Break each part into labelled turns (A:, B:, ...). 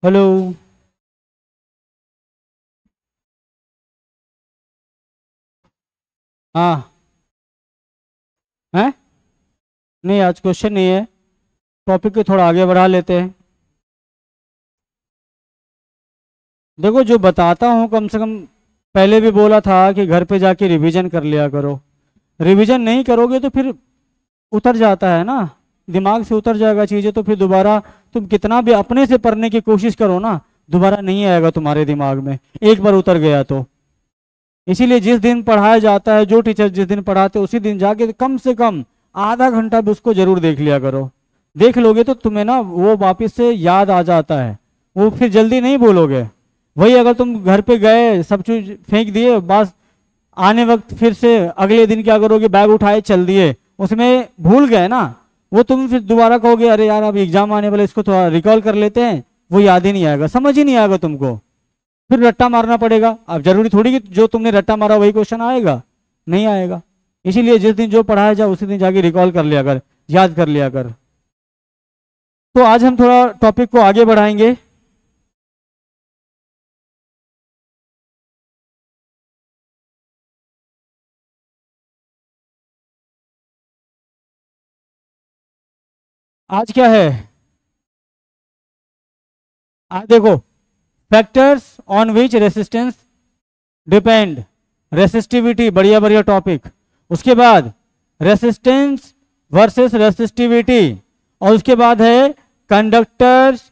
A: Hello. हाँ। हैं? नहीं, आज क्वेश्चन नहीं है। टॉपिक को थोड़ा आगे बढ़ा लेते हैं। देखो, जो बताता हूँ कम से कम पहले भी बोला था कि घर पे जाके रिवीजन कर लिया करो। रिवीजन नहीं करोगे तो फिर उतर जाता है ना, दिमाग से उतर जाएगा चीज़ें, तो फिर दोबारा तुम कितना भी अपने से पढ़ने की कोशिश करो ना, दोबारा नहीं आएगा तुम्हारे दिमाग में, एक बार उतर गया तो। इसीलिए जिस दिन पढ़ाया जाता है, जो टीचर जिस दिन पढ़ाते उसी दिन जाके कम से कम आधा घंटा भी उसको जरूर देख लिया करो। देख लोगे तो तुम्हें ना वो वापस से याद आ जाता है, वो फिर जल्दी नहीं भूलोगे। वही अगर तुम घर पे गए सब चीज फेंक दिए, बस आने वक्त फिर से अगले दिन क्या करोगे, बैग उठाए चल दिए, उसमें भूल गए ना, वो तुम फिर दोबारा कहोगे अरे यार अब एग्जाम आने वाले, इसको थोड़ा रिकॉल कर लेते हैं, वो याद ही नहीं आएगा, समझ ही नहीं आएगा तुमको। फिर रट्टा मारना पड़ेगा। अब जरूरी थोड़ी कि जो तुमने रट्टा मारा वही क्वेश्चन आएगा, नहीं आएगा। इसीलिए जिस दिन जो पढ़ाया जाए उसी दिन जाके रिकॉल कर लिया कर, याद कर लिया कर। तो आज हम थोड़ा टॉपिक को आगे बढ़ाएंगे। आज क्या है? आज देखो, factors on which resistance depend. Resistivity, बढ़िया बढ़िया टॉपिक। उसके बाद रेसिस्टेंस वर्सेस रेसिस्टिविटी, और उसके बाद है कंडक्टर्स,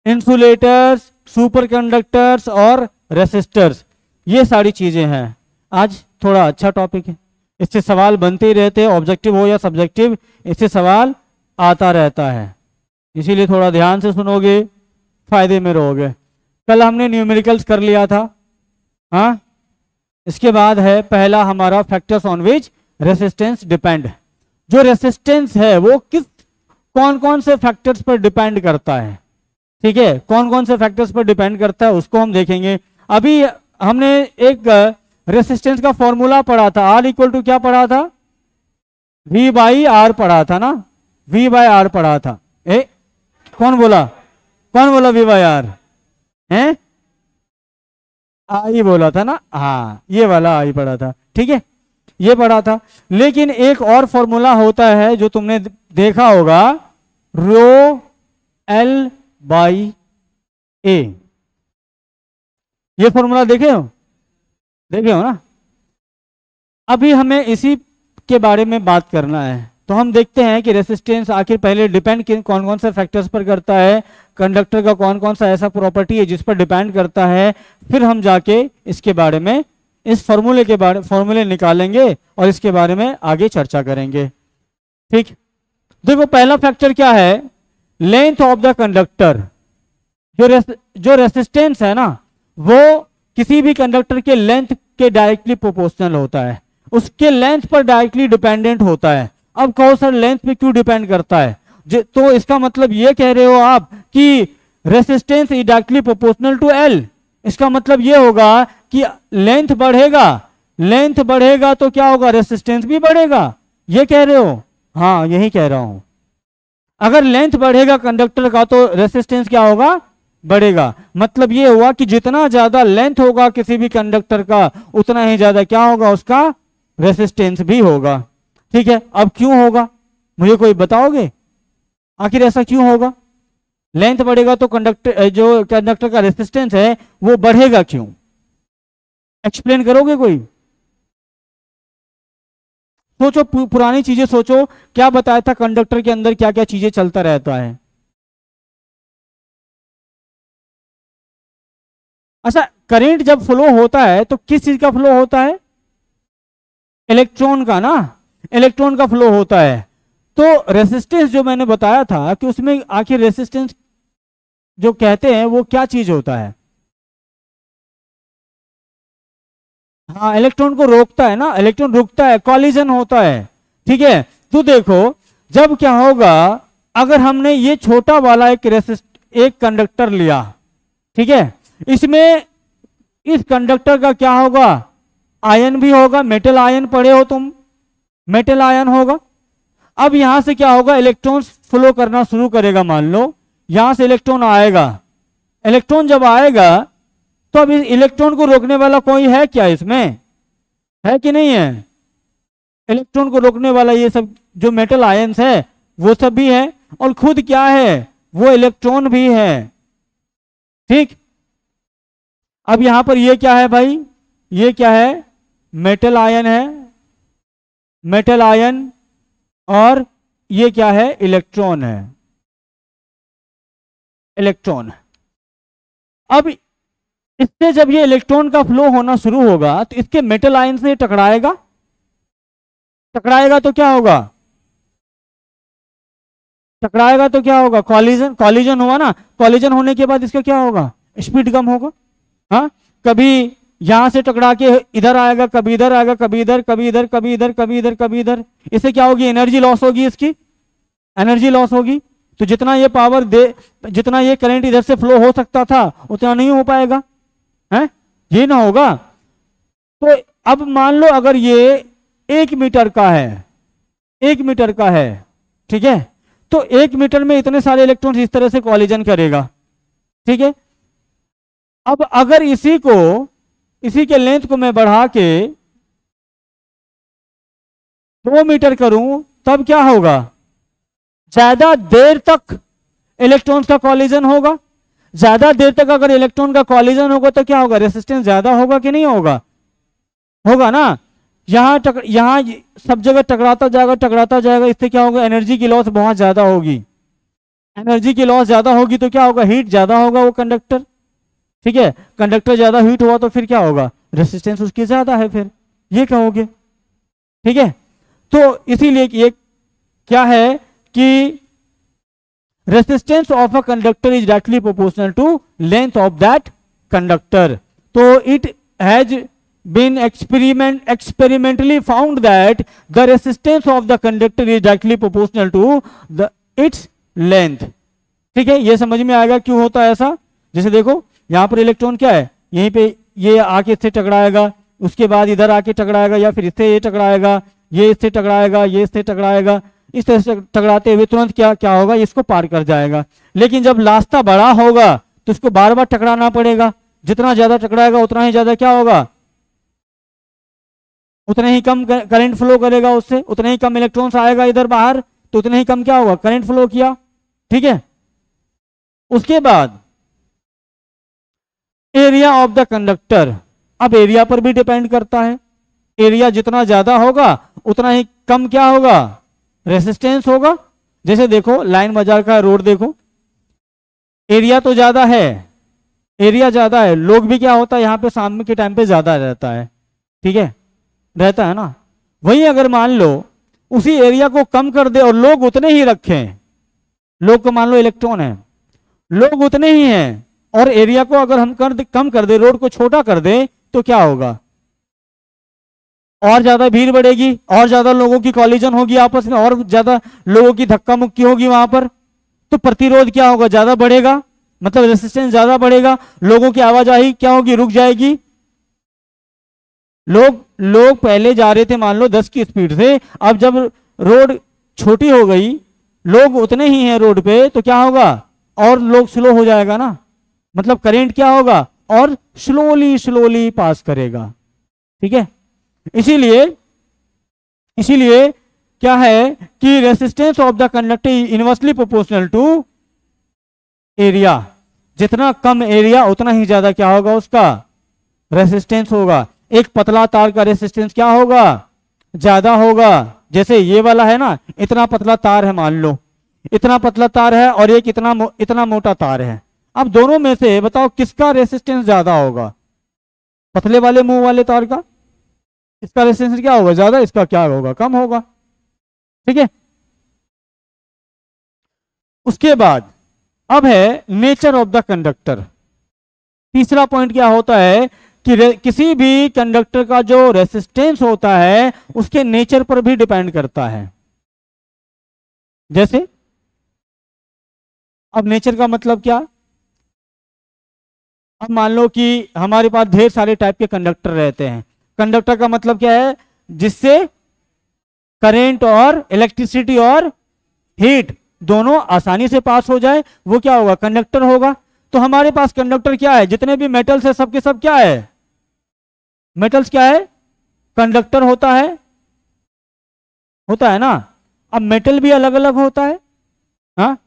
A: इंसुलेटर्स, सुपर कंडक्टर्स और रेसिस्टर्स। ये सारी चीजें हैं। आज थोड़ा अच्छा टॉपिक है, इससे सवाल बनते ही रहते हैं, ऑब्जेक्टिव हो या सब्जेक्टिव, इससे सवाल आता रहता है। इसीलिए थोड़ा ध्यान से सुनोगे, फायदे में रहोगे। कल हमने न्यूमेरिकल्स कर लिया था। हाँ, इसके बाद है पहला हमारा factors on which resistance depend. जो रेसिस्टेंस है वो किस कौन कौन से फैक्टर्स पर डिपेंड करता है, ठीक है, कौन कौन से फैक्टर्स पर डिपेंड करता है उसको हम देखेंगे। अभी हमने एक रेसिस्टेंस का फॉर्मूला पढ़ा था, आर इक्वल टू क्या पढ़ा था, वी बाई आर पढ़ा था ना, वी बाई आर पढ़ा था। कौन बोला, कौन बोला वी बाई आर है? आई बोला था ना, हाँ ये वाला आई पढ़ा था, ठीक है, ये पढ़ा था। लेकिन एक और फॉर्मूला होता है जो तुमने देखा होगा, रो एल बाई ए। ये फॉर्मूला देखे हो, देखे हो ना। अभी हमें इसी के बारे में बात करना है। तो हम देखते हैं कि रेसिस्टेंस आखिर पहले डिपेंड कौन कौन से फैक्टर्स पर करता है, कंडक्टर का कौन कौन सा ऐसा प्रॉपर्टी है जिस पर डिपेंड करता है। फिर हम जाके इसके बारे में, इस फॉर्मूले के बारे फॉर्मूले निकालेंगे और इसके बारे में आगे चर्चा करेंगे। ठीक, देखो पहला फैक्टर क्या है, लेंथ ऑफ द कंडक्टर। जो रेसिस्टेंस है ना, वो किसी भी कंडक्टर के लेंथ के डायरेक्टली प्रोपोर्शनल होता है, उसके लेंथ पर डायरेक्टली डिपेंडेंट होता है। अब कहो सर लेंथ पे क्यों डिपेंड करता है, तो इसका मतलब ये कह रहे हो आप कि resistance is directly proportional to L. इसका मतलब ये होगा कि लेंथ बढ़ेगा, लेंथ बढ़ेगा तो क्या होगा, रेसिस्टेंस भी बढ़ेगा, ये कह रहे हो? हाँ यही कह रहा हूं। अगर लेंथ बढ़ेगा कंडक्टर का तो रेसिस्टेंस क्या होगा, बढ़ेगा। मतलब ये हुआ कि जितना ज्यादा लेंथ होगा किसी भी कंडक्टर का, उतना ही ज्यादा क्या होगा, उसका रेसिस्टेंस भी होगा। ठीक है, अब क्यों होगा, मुझे कोई बताओगे आखिर ऐसा क्यों होगा? लेंथ बढ़ेगा तो कंडक्टर, जो कंडक्टर का रेसिस्टेंस है वो बढ़ेगा क्यों, एक्सप्लेन करोगे कोई? सोचो, पुरानी चीजें सोचो, क्या बताया था कंडक्टर के अंदर क्या क्या चीजें चलता रहता है। अच्छा, करंट जब फ्लो होता है तो किस चीज का फ्लो होता है, इलेक्ट्रॉन का ना, इलेक्ट्रॉन का फ्लो होता है। तो रेसिस्टेंस जो मैंने बताया था कि उसमें आखिर रेसिस्टेंस जो कहते हैं वो क्या चीज होता है, हाँ इलेक्ट्रॉन को रोकता है ना, इलेक्ट्रॉन रुकता है, कॉलिजन होता है। ठीक है, तो देखो जब क्या होगा, अगर हमने ये छोटा वाला एक कंडक्टर लिया, ठीक है, इसमें इस कंडक्टर का क्या होगा, आयन भी होगा, मेटल आयन पढ़े हो तुम, मेटल आयन होगा। अब यहां से क्या होगा, इलेक्ट्रॉन फ्लो करना शुरू करेगा। मान लो यहां से इलेक्ट्रॉन आएगा, इलेक्ट्रॉन जब आएगा तो अब इस इलेक्ट्रॉन को रोकने वाला कोई है क्या इसमें, है कि नहीं है? इलेक्ट्रॉन को रोकने वाला ये सब जो मेटल आयंस है वो सब भी है, और खुद क्या है, वो इलेक्ट्रॉन भी है। ठीक, अब यहां पर ये क्या है भाई, ये क्या है, मेटल आयन है, मेटल आयन, और ये क्या है, इलेक्ट्रॉन है, इलेक्ट्रॉन। अब इससे जब ये इलेक्ट्रॉन का फ्लो होना शुरू होगा तो इसके मेटल आयन से टकराएगा, टकराएगा तो क्या होगा, टकराएगा तो क्या होगा, कॉलिजन, कॉलिजन हुआ ना, कॉलिजन होने के बाद इसका क्या होगा, स्पीड कम होगा। हाँ, कभी यहां से टकरा के इधर आएगा, कभी इधर आएगा, कभी इधर, कभी इधर, कभी इधर, कभी इधर, कभी इधर, इससे क्या होगी, एनर्जी लॉस होगी, इसकी एनर्जी लॉस होगी। तो जितना ये पावर दे, जितना ये करंट इधर से फ्लो हो सकता था उतना नहीं हो पाएगा, है ये ना होगा। तो अब मान लो अगर ये 1 मीटर का है, 1 मीटर का है, ठीक है, तो 1 मीटर में इतने सारे इलेक्ट्रॉन्स इस तरह से कॉलिजन करेगा, ठीक है। अब अगर इसी को, इसी के लेंथ को मैं बढ़ा के 2 मीटर करूं तब क्या होगा, ज्यादा देर तक इलेक्ट्रॉन्स का कॉलिजन होगा। ज्यादा देर तक अगर इलेक्ट्रॉन का कॉलिजन होगा तो क्या होगा, रेजिस्टेंस ज्यादा होगा कि नहीं होगा, होगा ना। यहां सब जगह टकराता जाएगा, टकराता जाएगा, इससे क्या होगा, एनर्जी की लॉस बहुत ज्यादा होगी। एनर्जी की लॉस ज्यादा होगी तो क्या होगा, हीट ज्यादा होगा वो कंडक्टर, ठीक है। कंडक्टर ज्यादा हीट हुआ तो फिर क्या होगा, रेजिस्टेंस उसकी ज्यादा है, फिर ये कहोगे, ठीक है। तो इसीलिए ये क्या है कि resistance of a conductor is directly proportional to length of that conductor. तो it has been experimentally found that the resistance of the conductor is directly proportional to its length। ठीक है, ये समझ में आएगा क्यों होता है ऐसा। जैसे देखो यहां पर इलेक्ट्रॉन क्या है, यहीं पे ये आके इससे टकराएगा, उसके बाद इधर आके टकराएगा, या फिर इससे ये टकराएगा, ये इससे टकराएगा, ये इससे टकराएगा, इस तरह से टकराते हुए तुरंत क्या क्या होगा, इसको पार कर जाएगा। लेकिन जब रास्ता बड़ा होगा तो इसको बार बार टकराना पड़ेगा। जितना ज्यादा टकराएगा उतना ही ज्यादा क्या होगा, उतना ही कम करंट फ्लो करेगा, उससे उतना ही कम इलेक्ट्रॉन्स आएगा इधर बाहर, तो उतना ही कम क्या होगा, करंट फ्लो किया, ठीक है। उसके बाद एरिया ऑफ द कंडक्टर, अब एरिया पर भी डिपेंड करता है। एरिया जितना ज्यादा होगा उतना ही कम क्या होगा, रेसिस्टेंस होगा। जैसे देखो लाइन बाजार का रोड देखो, एरिया तो ज्यादा है, एरिया ज्यादा है, लोग भी क्या होता है यहाँ पे शाम के टाइम पे ज्यादा रहता है, ठीक है, रहता है ना। वहीं अगर मान लो उसी एरिया को कम कर दे और लोग उतने ही रखें, लोग को मान लो इलेक्ट्रॉन है, लोग उतने ही हैं, और एरिया को अगर हम कम कर दे, रोड को छोटा कर दे, तो क्या होगा, और ज्यादा भीड़ बढ़ेगी, और ज्यादा लोगों की कॉलिजन होगी आपस में, और ज्यादा लोगों की धक्का मुक्की होगी वहां पर, तो प्रतिरोध क्या होगा, ज्यादा बढ़ेगा, मतलब रेसिस्टेंस ज्यादा बढ़ेगा, लोगों की आवाजाही क्या होगी, रुक जाएगी। लोग पहले जा रहे थे मान लो 10 की स्पीड से, अब जब रोड छोटी हो गई, लोग उतने ही हैं रोड पे, तो क्या होगा, और लोग स्लो हो जाएगा ना, मतलब करंट क्या होगा, और स्लोली स्लोली पास करेगा, ठीक है। इसीलिए क्या है कि resistance of the conductor inversely proportional to area. जितना कम एरिया उतना ही ज्यादा क्या होगा, उसका रेसिस्टेंस होगा। एक पतला तार का रेसिस्टेंस क्या होगा, ज्यादा होगा। जैसे ये वाला है ना, इतना पतला तार है, मान लो इतना पतला तार है, और एक इतना मोटा तार है। अब दोनों में से बताओ किसका रेसिस्टेंस ज्यादा होगा, पतले वाले मुंह वाले तार का, इसका रेसिस्टेंस क्या होगा, ज्यादा, इसका क्या होगा, कम होगा, ठीक है। उसके बाद अब है नेचर ऑफ द कंडक्टर। तीसरा पॉइंट क्या होता है कि किसी भी कंडक्टर का जो रेसिस्टेंस होता है उसके नेचर पर भी डिपेंड करता है। जैसे अब नेचर का मतलब क्या, अब मान लो कि हमारे पास ढेर सारे टाइप के कंडक्टर रहते हैं। कंडक्टर का मतलब क्या है, जिससे करंट और इलेक्ट्रिसिटी और हीट दोनों आसानी से पास हो जाए, वो क्या होगा, कंडक्टर होगा। तो हमारे पास कंडक्टर क्या है, जितने भी मेटल्स है सबके सब क्या है, मेटल्स क्या है, कंडक्टर होता है ना। अब मेटल भी अलग अलग होता है, हाँ,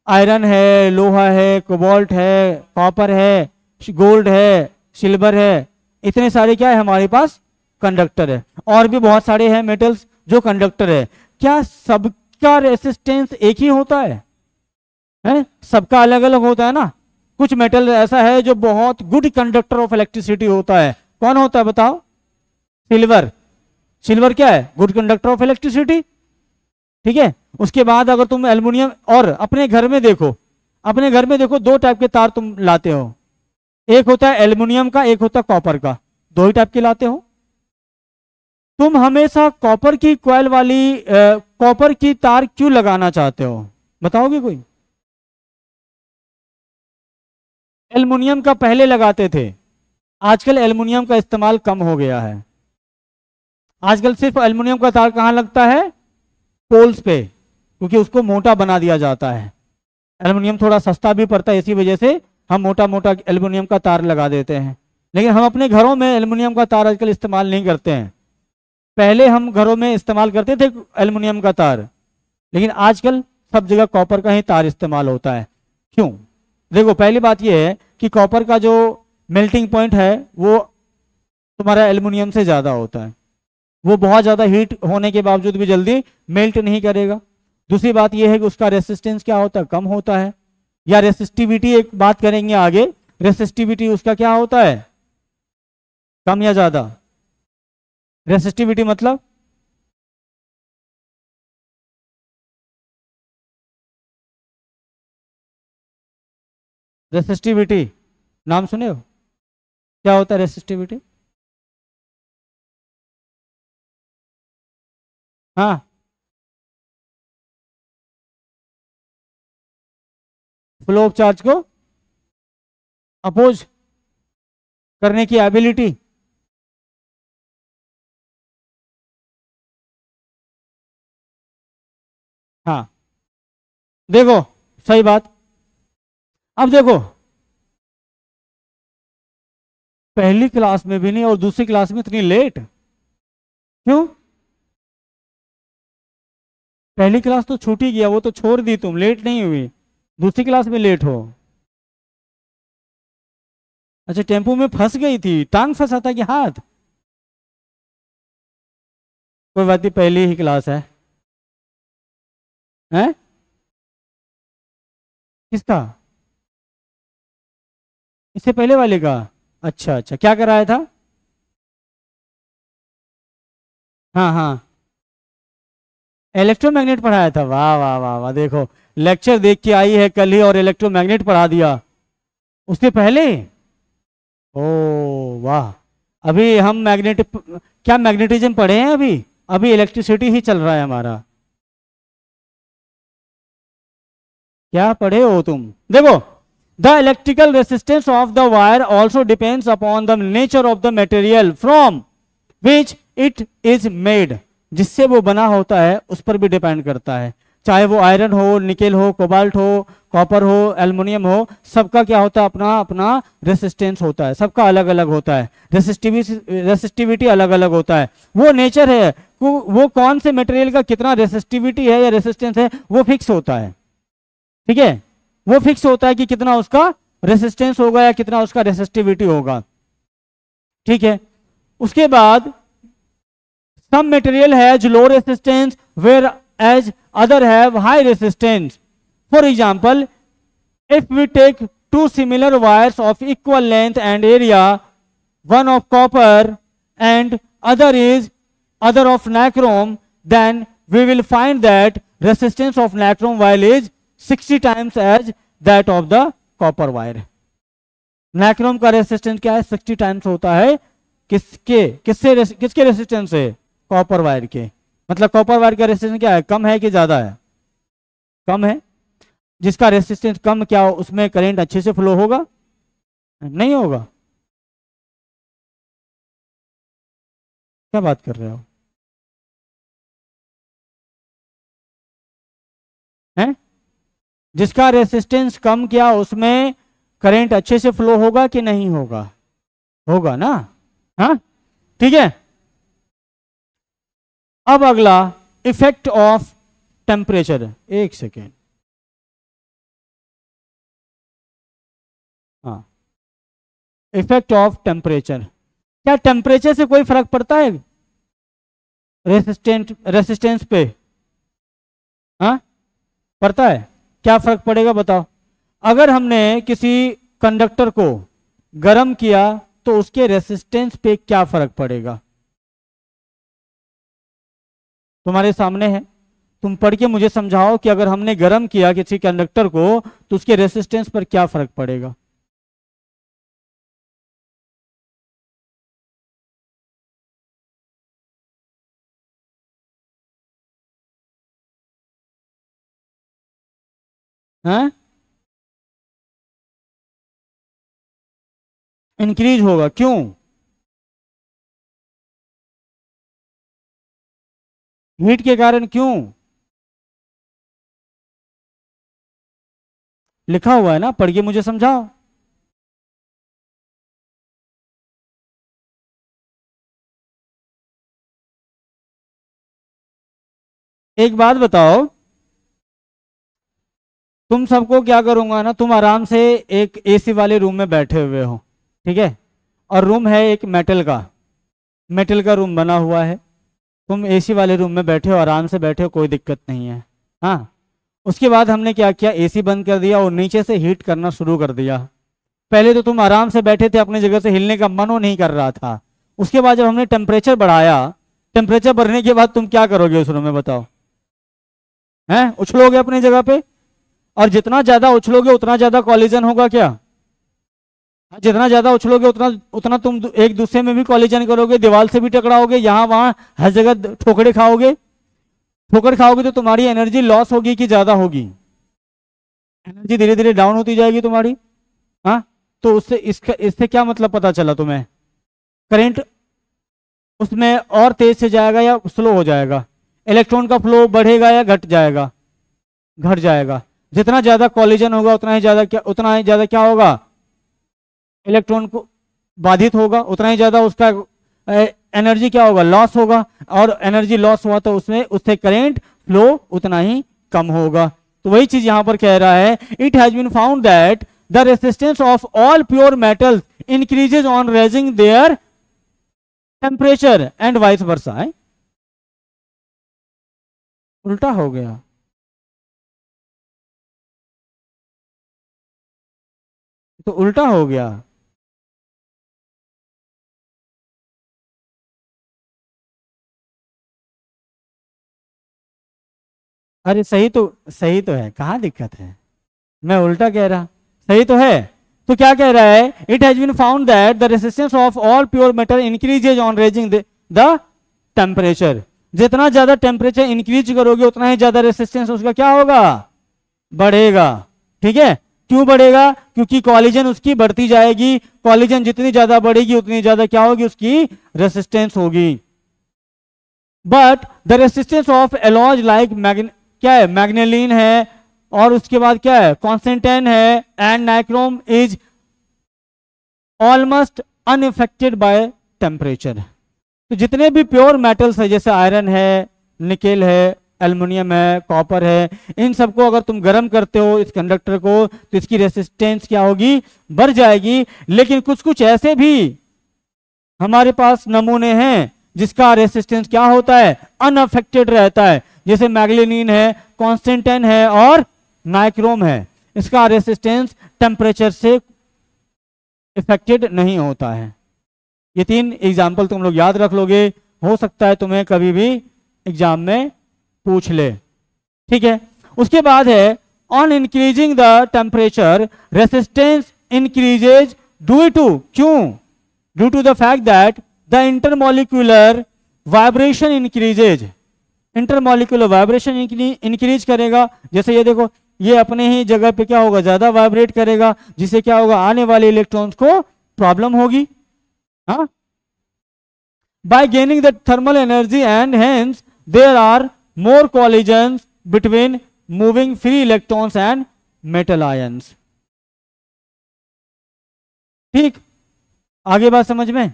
A: आयरन है, लोहा है, कोबाल्ट है, कॉपर है, गोल्ड है, सिल्वर है, इतने सारे क्या है हमारे पास कंडक्टर है। और भी बहुत सारे हैं मेटल्स जो कंडक्टर है। क्या सबका रेसिस्टेंस एक ही होता है? सबका अलग अलग होता है ना। कुछ मेटल ऐसा है जो बहुत गुड कंडक्टर ऑफ इलेक्ट्रिसिटी होता है। कौन होता है बताओ? सिल्वर। सिल्वर क्या है? Good conductor of electricity. ठीक है। उसके बाद अगर तुम एल्युमिनियम, और अपने घर में देखो, अपने घर में देखो, दो टाइप के तार तुम लाते हो, एक होता है एल्युमिनियम का, एक होता है कॉपर का, दो ही टाइप के लाते हो। तुम हमेशा कॉपर की कॉइल वाली कॉपर की तार क्यों लगाना चाहते हो, बताओगे कोई? एल्युमिनियम का पहले लगाते थे, आजकल एल्युमिनियम का इस्तेमाल कम हो गया है। आजकल सिर्फ एल्युमिनियम का तार कहाँ लगता है? पोल्स पे, क्योंकि उसको मोटा बना दिया जाता है। एल्युमिनियम थोड़ा सस्ता भी पड़ता है, इसी वजह से हम मोटा मोटा एल्युमिनियम का तार लगा देते हैं। लेकिन हम अपने घरों में एल्युमिनियम का तार आजकल इस्तेमाल नहीं करते हैं। पहले हम घरों में इस्तेमाल करते थे एल्युमिनियम का तार, लेकिन आजकल सब जगह कॉपर का ही तार इस्तेमाल होता है। क्यों? देखो, पहली बात यह है कि कॉपर का जो मेल्टिंग पॉइंट है वो तुम्हारा एल्युमिनियम से ज़्यादा होता है। वो बहुत ज़्यादा हीट होने के बावजूद भी जल्दी मेल्ट नहीं करेगा। दूसरी बात यह है कि उसका रेसिस्टेंस क्या होता है? कम होता है। या रेसिस्टिविटी, एक बात करेंगे आगे, रेसिस्टिविटी उसका क्या होता है? कम या ज़्यादा? रेसिस्टिविटी मतलब रेसिस्टिविटी नाम सुने हो? क्या होता है रेसिस्टिविटी? हाँ, फ्लो ऑफ चार्ज को अपोज करने की एबिलिटी। हाँ, देखो, सही बात। अब देखो, पहली क्लास में भी नहीं और दूसरी क्लास में इतनी लेट क्यों? पहली क्लास तो छूट ही गया, वो तो छोड़ दी, तुम लेट नहीं हुई, दूसरी क्लास में लेट हो। अच्छा, टेम्पो में फंस गई थी, टांग फंसा था कि हाथ? कोई बात नहीं, पहली ही क्लास है? किसका? इससे पहले वाले का? अच्छा अच्छा, क्या कराया था? हाँ हाँ, इलेक्ट्रोमैग्नेट पढ़ाया था। वाह वाह वाह वाह, देखो, लेक्चर देख के आई है कल ही और इलेक्ट्रोमैग्नेट पढ़ा दिया उससे पहले। ओ वाह। अभी हम क्या मैग्नेटिज्म पढ़े हैं अभी? अभी इलेक्ट्रिसिटी ही चल रहा है हमारा। क्या पढ़े हो तुम? देखो, the electrical resistance of the wire also depends upon the nature of the material from which it is made. जिससे वो बना होता है उस पर भी डिपेंड करता है, चाहे वो आयरन हो, निकेल हो, कोबाल्ट हो, कॉपर हो, एल्युमिनियम हो, सबका क्या होता है? अपना अपना रेसिस्टेंस होता है, सबका अलग अलग होता है, रेसिस्टिविटी अलग अलग होता है। वो नेचर है, वो कौन से मटेरियल का कितना रेसिस्टिविटी है या रेसिस्टेंस है वो फिक्स होता है। ठीक है, वो फिक्स होता है कि कितना उसका रेसिस्टेंस होगा या कितना उसका रेसिस्टिविटी होगा। ठीक है, उसके बाद some material has low resistance whereas other have high resistance. For example, if we take two similar wires of equal length and area, one of copper and other of nichrome, then we will find that resistance of nichrome wire is 60 times as that of the copper wire. Nichrome का resistance क्या है? 60 times होता है। किसके resistance से? Copper wire के। मतलब copper wire का रेसिस्टेंस क्या है? कम है कि ज्यादा है? कम है। जिसका रेसिस्टेंस कम, क्या उसमें करंट अच्छे से फ्लो होगा? नहीं होगा। क्या बात कर रहे हो? हैं? जिसका रेसिस्टेंस कम, क्या उसमें करंट अच्छे से फ्लो होगा कि नहीं होगा? होगा ना? हाँ, ठीक है। अब अगला इफेक्ट ऑफ टेम्परेचर, एक सेकेंड। हाँ, इफेक्ट ऑफ टेम्परेचर। क्या टेम्परेचर से कोई फर्क पड़ता है रेसिस्टेंस पे? हाँ, पड़ता है। क्या फर्क पड़ेगा बताओ? अगर हमने किसी कंडक्टर को गर्म किया तो उसके रेसिस्टेंस पे क्या फर्क पड़ेगा? तुम्हारे सामने है, तुम पढ़ के मुझे समझाओ कि अगर हमने गर्म किया किसी कंडक्टर को तो उसके रेसिस्टेंस पर क्या फर्क पड़ेगा? हैं? इंक्रीज होगा, क्यों? हीट के कारण, क्यों? लिखा हुआ है ना, पढ़ के मुझे समझाओ। एक बात बताओ, तुम सबको क्या करूंगा ना, तुम आराम से एक एसी वाले रूम में बैठे हुए हो, ठीक है, और रूम है एक मेटल का रूम बना हुआ है। तुम एसी वाले रूम में बैठे हो, आराम से बैठे हो, कोई दिक्कत नहीं है। हाँ, उसके बाद हमने क्या किया, एसी बंद कर दिया और नीचे से हीट करना शुरू कर दिया। पहले तो तुम आराम से बैठे थे, अपनी जगह से हिलने का मन नहीं कर रहा था। उसके बाद जब हमने टेम्परेचर बढ़ाया, टेम्परेचर बढ़ने के बाद तुम क्या करोगे उस रूम में बताओ? हैं, उछलोगे अपनी जगह पे, और जितना ज्यादा उछलोगे उतना ज्यादा कॉलिजन होगा क्या? जितना ज्यादा उछलोगे उतना उतना तुम एक दूसरे में भी कॉलिजन करोगे, दीवार से भी टकराओगे, यहाँ वहां हर जगह ठोकरे खाओगे। ठोकर खाओगे तो तुम्हारी एनर्जी लॉस होगी कि ज्यादा होगी? एनर्जी धीरे धीरे डाउन होती जाएगी तुम्हारी। हाँ, तो उससे इससे क्या मतलब पता चला तुम्हें? करंट उसमें और तेज से जाएगा या स्लो हो जाएगा? इलेक्ट्रॉन का फ्लो बढ़ेगा या घट जाएगा? घट जाएगा। जितना ज्यादा कॉलिजन होगा उतना ही ज्यादा क्या होगा? इलेक्ट्रॉन को बाधित होगा, उतना ही ज्यादा उसका एनर्जी क्या होगा? लॉस होगा। और एनर्जी लॉस हुआ तो उसमें उससे करंट फ्लो उतना ही कम होगा। तो वही चीज यहां पर कह रहा है, it has been found that the resistance of all pure metals increases on raising their temperature and vice versa. है, उल्टा हो गया। तो उल्टा हो गया। अरे सही तो है, कहाँ दिक्कत है? मैं उल्टा कह रहा, सही तो है। तो क्या कह रहा है, it has been found that the resistance of all pure metal increases on raising the temperature. जितना ज्यादा टेम्परेचर इंक्रीज करोगे उतना ही ज्यादा रेसिस्टेंस उसका क्या होगा? बढ़ेगा। ठीक है, क्यों बढ़ेगा? क्योंकि कॉलिजन उसकी बढ़ती जाएगी। कॉलिजन जितनी ज्यादा बढ़ेगी उतनी ज्यादा क्या होगी? उसकी रेसिस्टेंस होगी। But the resistance of alloys like क्या है? मैग्नेलिन है, और उसके बाद क्या है? कॉन्स्टेंटाइन है, and nichrome is almost unaffected by temperature. तो जितने भी प्योर मेटल्स है, जैसे आयरन है, निकेल है, एल्युमिनियम है, कॉपर है, इन सबको अगर तुम गर्म करते हो इस कंडक्टर को तो इसकी रेसिस्टेंस क्या होगी? बढ़ जाएगी। लेकिन कुछ कुछ ऐसे भी हमारे पास नमूने हैं जिसका रेसिस्टेंस क्या होता है? अनअफेक्टेड रहता है। जैसे मैग्नीलिन है, कॉन्स्टेंटाइन है और नाइक्रोम है। इसका रेसिस्टेंस टेम्परेचर से इफेक्टेड नहीं होता है। ये 3 एग्जाम्पल तुम लोग याद रख लोगे, हो सकता है तुम्हें कभी भी एग्जाम में पूछ ले। ठीक है, उसके बाद है on increasing the temperature resistance increases due to, क्यों? Due to the fact that the intermolecular vibration increases. Intermolecular vibration increase करेगा। जैसे ये देखो, ये अपने ही जगह पे क्या होगा? ज्यादा वाइब्रेट करेगा, जिससे क्या होगा? आने वाले इलेक्ट्रॉन्स को प्रॉब्लम होगी। हाँ, by gaining the thermal energy and hence there are more collisions between moving free electrons and metal ions. ठीक, आगे बात समझ में।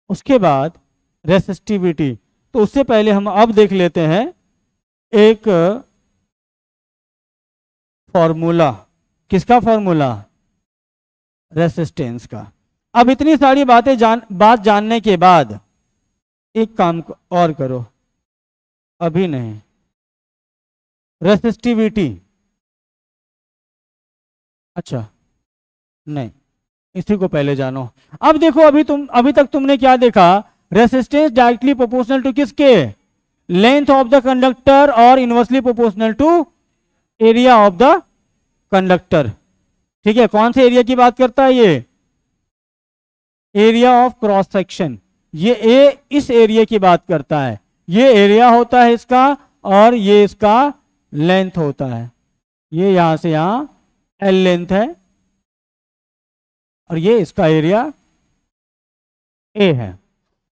A: उसके बाद रेसिस्टिविटी, तो उससे पहले हम अब देख लेते हैं एक फॉर्मूला। किसका फॉर्मूला? रेसिस्टेंस का। अब इतनी सारी बातें बात जानने के बाद एक काम और करो, अभी नहीं, रेसिस्टिविटी, अच्छा नहीं, इसी को पहले जानो। अब देखो, अभी तक तुमने क्या देखा? रेसिस्टेंस डायरेक्टली प्रोपोर्शनल टू किसके? लेंथ ऑफ द कंडक्टर, और inversely proportional to area of the conductor. ठीक है, कौन से एरिया की बात करता है ये? Area of cross section. ये इस एरिया की बात करता है। ये एरिया होता है इसका, और ये इसका लेंथ होता है। ये यहां से यहां एल लेंथ है, और ये इसका एरिया ए है।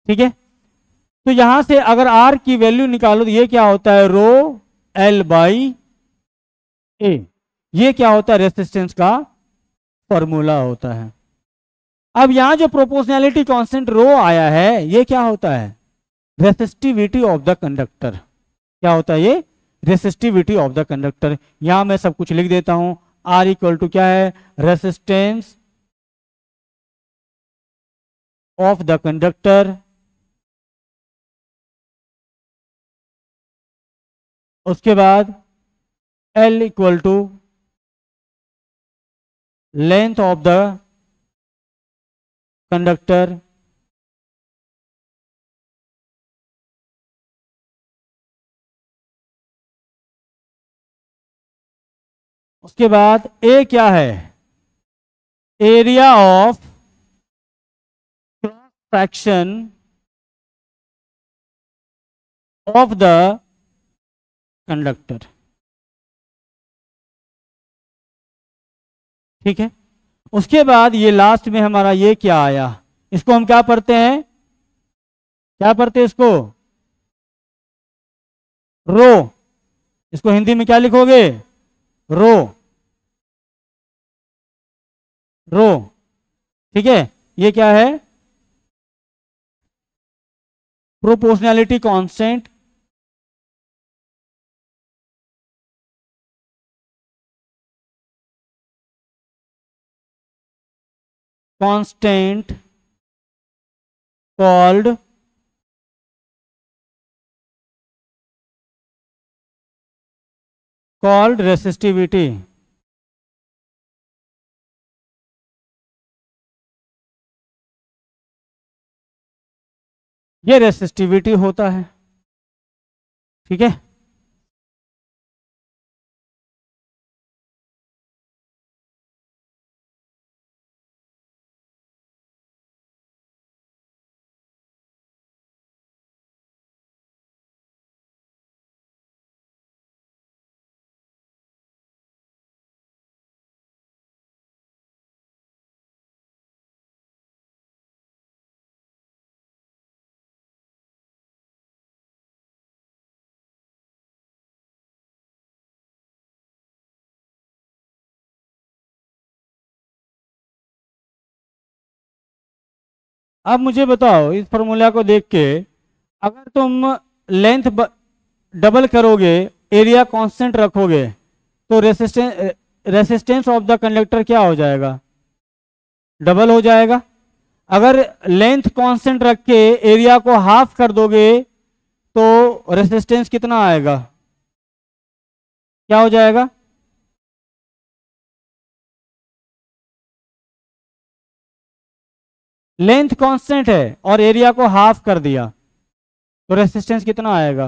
A: ठीक है, तो यहां से अगर आर की वैल्यू निकालो तो ये क्या होता है? रो एल बाई ए। ये क्या होता है? रेसिस्टेंस का फॉर्मूला होता है। अब यहां जो प्रोपोर्शनैलिटी कांस्टेंट रो आया है, ये क्या होता है? Resistivity of the conductor. क्या होता है ये? Resistivity of the conductor. यहां मैं सब कुछ लिख देता हूं। आर इक्वल टू क्या है? रेसिस्टेंस ऑफ द कंडक्टर, उसके बाद L equal to length of the conductor, उसके बाद ए क्या है? Area of cross section of the conductor. ठीक है, उसके बाद ये लास्ट में हमारा ये क्या आया? इसको हम क्या पढ़ते हैं? क्या पढ़ते हैं इसको? रो। इसको हिंदी में क्या लिखोगे? रो। रो। ठीक है, ये क्या है? Proportionality constant called resistivity। ये रेसिस्टिविटी होता है। ठीक है, अब मुझे बताओ, इस फॉर्मूला को देख के अगर तुम लेंथ डबल करोगे, एरिया कांस्टेंट रखोगे, तो रेसिस्टेंस ऑफ द कंडक्टर क्या हो जाएगा? डबल हो जाएगा। अगर लेंथ कांस्टेंट रख के एरिया को हाफ कर दोगे तो रेसिस्टेंस कितना आएगा? क्या हो जाएगा? लेंथ कांस्टेंट है और एरिया को हाफ कर दिया तो रेसिस्टेंस कितना आएगा?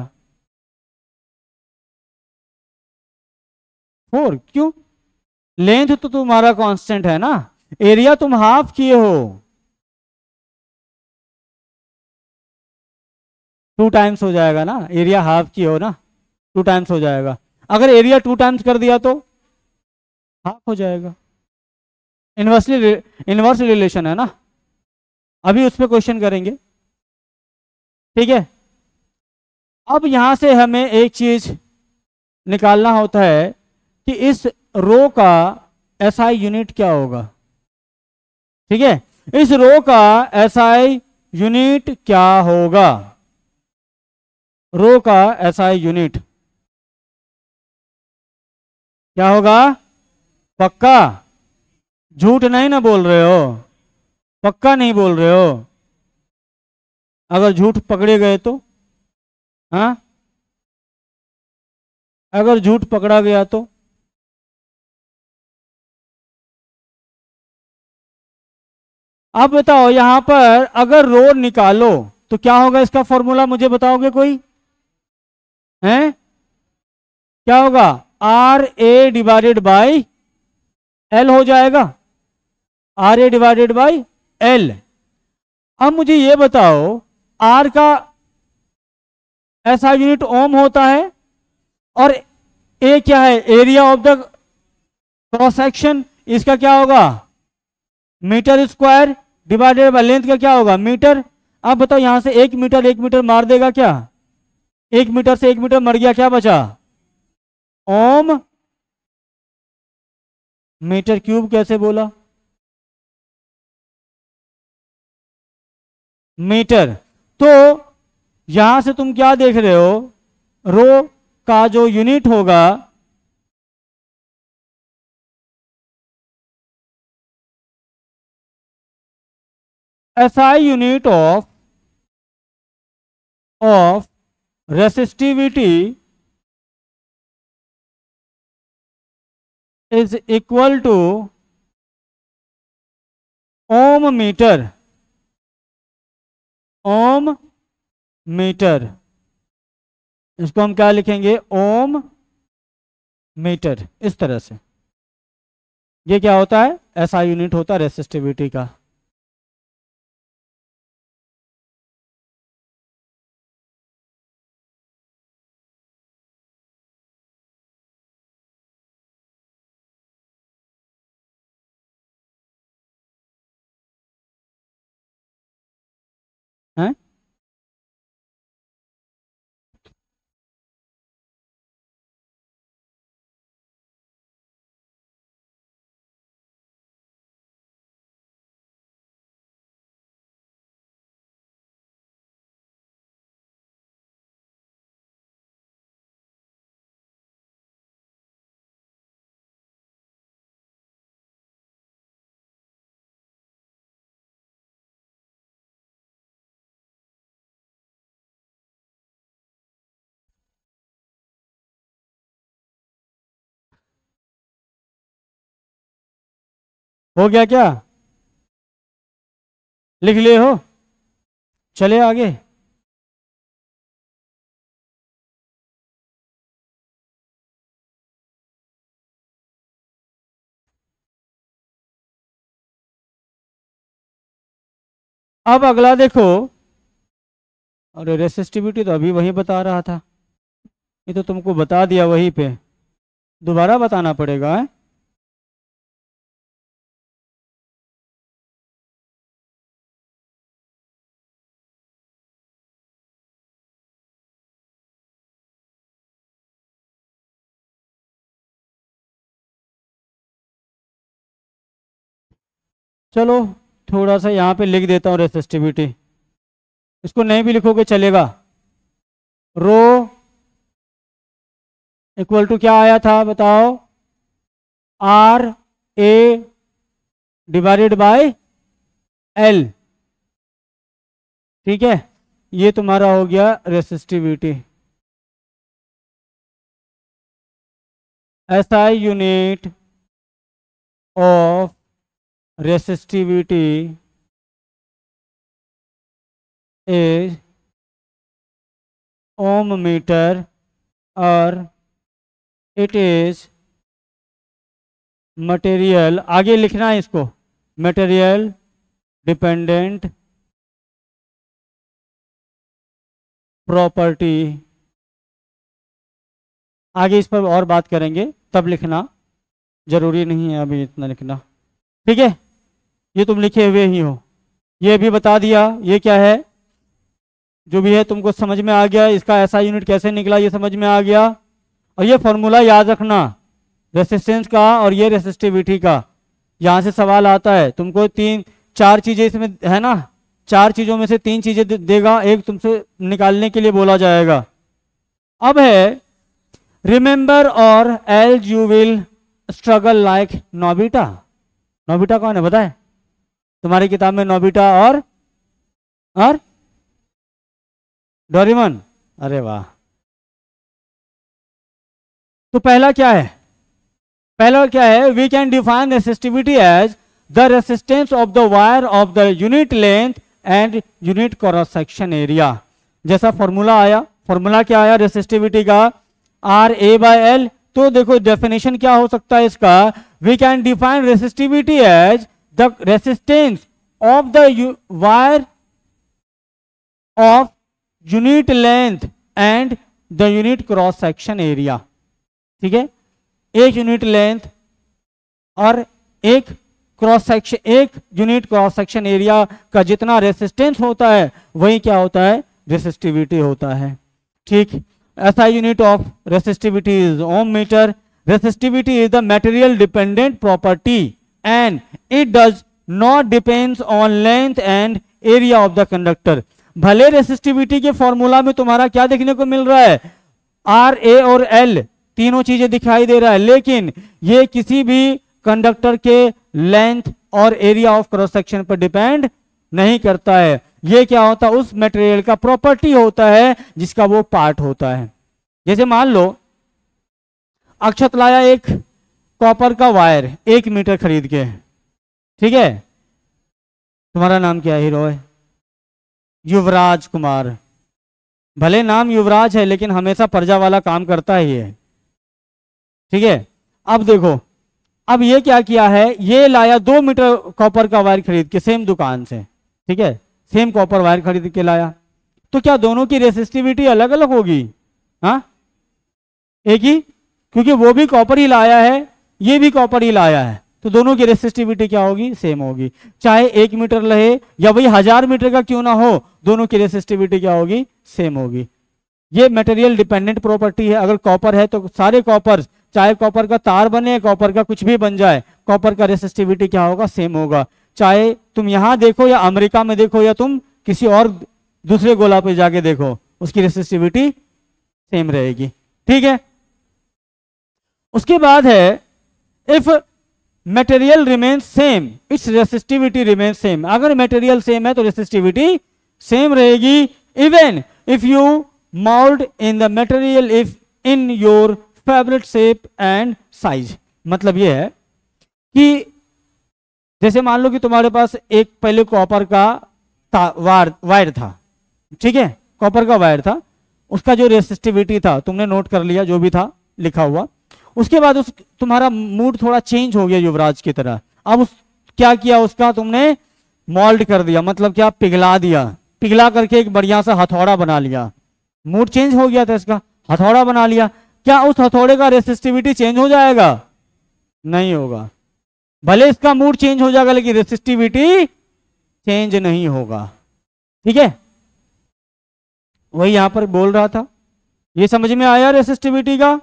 A: 4। क्यों? लेंथ तो तुम्हारा कांस्टेंट है ना, एरिया तुम हाफ किए हो, 2 टाइम्स हो जाएगा ना। एरिया हाफ किए हो ना, 2 टाइम्स हो जाएगा। अगर एरिया 2 टाइम्स कर दिया तो हाफ हो जाएगा। इनवर्स रिलेशन है ना, अभी उस पर क्वेश्चन करेंगे। ठीक है, अब यहां से हमें एक चीज निकालना होता है कि इस रो का एसआई यूनिट क्या होगा। ठीक है, इस रो का एसआई यूनिट क्या होगा? रो का एसआई यूनिट क्या होगा? पक्का झूठ नहीं ना बोल रहे हो? पक्का नहीं बोल रहे हो? अगर झूठ पकड़े गए तो? हाँ, अगर झूठ पकड़ा गया तो? आप बताओ, यहां पर अगर रो निकालो तो क्या होगा? इसका फॉर्मूला मुझे बताओगे कोई? हैं? क्या होगा? R A divided by L हो जाएगा, R A divided by L. अब मुझे ये बताओ, आर का ऐसा यूनिट ओम होता है, और ए क्या है? Area of the cross section. इसका क्या होगा? Metre square divided by length का क्या होगा? मीटर। अब बताओ, यहां से 1 मीटर मार देगा क्या? 1 मीटर से 1 मीटर मर गया, क्या बचा? ओम मीटर क्यूब कैसे बोला? मीटर। तो यहां से तुम क्या देख रहे हो? रो का जो यूनिट होगा, SI unit of resistivity is equal to ohm metre. Ohm metre, इसको हम क्या लिखेंगे? Ohm metre. इस तरह से ये क्या होता है? ऐसा यूनिट होता है रेसिस्टिविटी का। है? हो गया क्या? लिख लिए हो? चले आगे। अब अगला देखो, अरे रेसिस्टिविटी तो अभी वही बता रहा था, ये तो तुमको बता दिया वहीं पे, दोबारा बताना पड़ेगा है? चलो थोड़ा सा यहाँ पे लिख देता हूँ रेसिस्टिविटी, इसको नहीं भी लिखोगे चलेगा। रो इक्वल टू क्या आया था बताओ? R A divided by L. ठीक है, ये तुम्हारा हो गया resistivity. SI unit of resistivity is ohm metre, और इट इज मटेरियल, आगे लिखना है इसको, मटेरियल डिपेंडेंट प्रॉपर्टी। आगे इस पर और बात करेंगे, तब लिखना, जरूरी नहीं है अभी इतना लिखना। ठीक है, ये तुम लिखे हुए ही हो, ये भी बता दिया। ये क्या है? जो भी है तुमको समझ में आ गया, इसका ऐसा यूनिट कैसे निकला ये समझ में आ गया। और ये फॉर्मूला याद रखना रेसिस्टेंस का और ये रेसिस्टिविटी का, यहां से सवाल आता है, तुमको तीन चार चीजें इसमें है ना, चार चीजों में से तीन चीजें देगा, एक तुमसे निकालने के लिए बोला जाएगा। अब है रिमेंबर और else you will struggle like Nobita. Nobita कौन है बताए? तुम्हारी किताब में नोबिटा और डोरेमोन। अरे वाह। तो पहला क्या है? पहला क्या है? We can define resistivity as the resistance of the wire of the unit length and unit cross section area. जैसा फॉर्मूला आया, फॉर्मूला क्या आया रेसिस्टिविटी का? R A by L. तो देखो डेफिनेशन क्या हो सकता है इसका? We can define resistivity as the resistance of the wire of unit length and the unit cross section area. ठीक है, एक यूनिट लेंथ और एक क्रॉस सेक्शन, एक यूनिट क्रॉस सेक्शन एरिया का जितना रेसिस्टेंस होता है वही क्या होता है? रेसिस्टिविटी होता है। ठीक, ऐसा unit of resistivity is ohm metre. Resistivity is the material dependent property and it does not depends on length and area of the conductor. भले रेसिस्टिविटी के फॉर्मूला में तुम्हारा क्या देखने को मिल रहा है? आर ए और एल तीनों चीजें दिखाई दे रहा है, लेकिन ये किसी भी कंडक्टर के लेंथ और एरिया ऑफ क्रॉस सेक्शन पर डिपेंड नहीं करता है। ये क्या होता है? उस मटेरियल का प्रॉपर्टी होता है जिसका वो पार्ट होता है। जैसे मान लो अक्षत लाया एक कॉपर का वायर 1 मीटर खरीद के, ठीक है, तुम्हारा नाम क्या है? हीरो है युवराज कुमार। भले नाम युवराज है लेकिन हमेशा प्रजा वाला काम करता ही है। ठीक है, अब देखो, अब ये क्या किया है? ये लाया 2 मीटर कॉपर का वायर खरीद के सेम दुकान से, ठीक है, सेम कॉपर वायर खरीद के लाया, तो क्या दोनों की रेसिस्टिविटी अलग अलग होगी? हाँ, एक ही, क्योंकि वो भी कॉपर ही लाया है, ये भी कॉपर ही लाया है, तो दोनों की रेसिस्टिविटी क्या होगी? सेम होगी। चाहे 1 मीटर रहे या वही 1000 मीटर का क्यों ना हो, दोनों की रेसिस्टिविटी क्या होगी? सेम होगी। ये मटेरियल डिपेंडेंट प्रॉपर्टी है। अगर कॉपर है तो सारे कॉपर, चाहे कॉपर का तार बने, कॉपर का कुछ भी बन जाए, कॉपर का रेसिस्टिविटी क्या होगा? सेम होगा। चाहे तुम यहां देखो या अमेरिका में देखो या तुम किसी और दूसरे गोला पे जाके देखो, उसकी रेसिस्टिविटी सेम रहेगी। ठीक है, उसके बाद है if material remain same it's resistivity remain same. अगर मटेरियल सेम है तो रेसिस्टिविटी सेम रहेगी। Even if you mould in the material if in your favourite shape and size. मतलब ये है कि जैसे मान लो कि तुम्हारे पास एक पहले कॉपर का वायर था, ठीक है, कॉपर का वायर था, उसका जो रेसिस्टिविटी था तुमने नोट कर लिया, जो भी था लिखा हुआ। उसके बाद उस तुम्हारा मूड थोड़ा चेंज हो गया युवराज की तरह। अब उस क्या किया? उसका तुमने मोल्ड कर दिया, मतलब क्या? पिघला दिया, पिघला करके एक बढ़िया सा हथौड़ा बना लिया। मूड चेंज हो गया था इसका, हथौड़ा बना लिया। क्या उस हथौड़े का रेसिस्टिविटी चेंज हो जाएगा? नहीं होगा। भले इसका मूड चेंज हो जाएगा लेकिन रेसिस्टिविटी चेंज नहीं होगा। ठीक है, वही यहां पर बोल रहा था। ये समझ में आया रेसिस्टिविटी का?